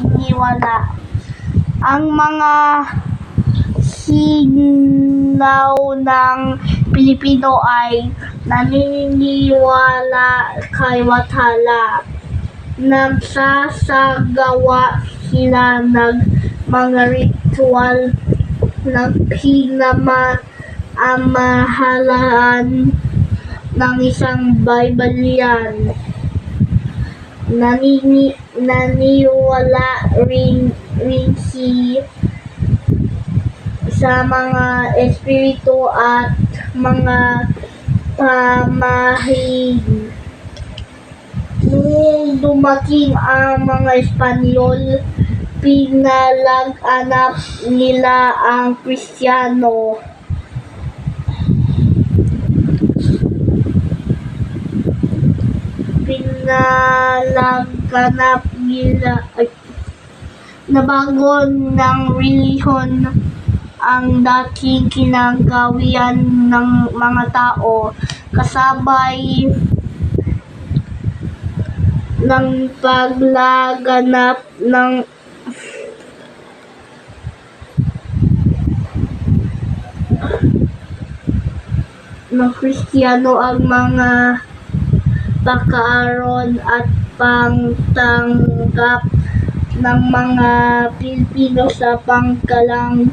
naniniwala. Ang mga Hinaw ng Pilipino ay naniniwala kay Wathala. Nagsasagawa sila ng mga ritual ng pinamahalaan ng isang baybayin. Naniniwala rin sa mga espiritu at mga pamahiin. Noong dumating ang mga Espanyol, pinalaganap nila ang Kristiyano. Nabago ng relihiyon ang dating kinagawian ng mga tao, kasabay ng paglaganap ng Kristiyano. Ang mga pagkakaroon at pagtanggap ng mga Pilipino sa pangkalang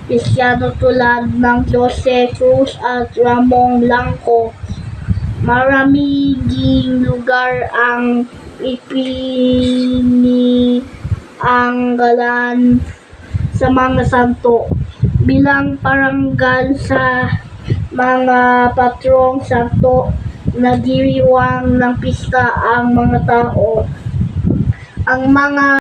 Kristiyano tulad ng Jose Cruz at Ramon Blanco. Maraming lugar ang ipinanggalan sa mga santo bilang parangal sa mga patrong santo. Nagdiriwang ng pista ang mga tao. Ang mga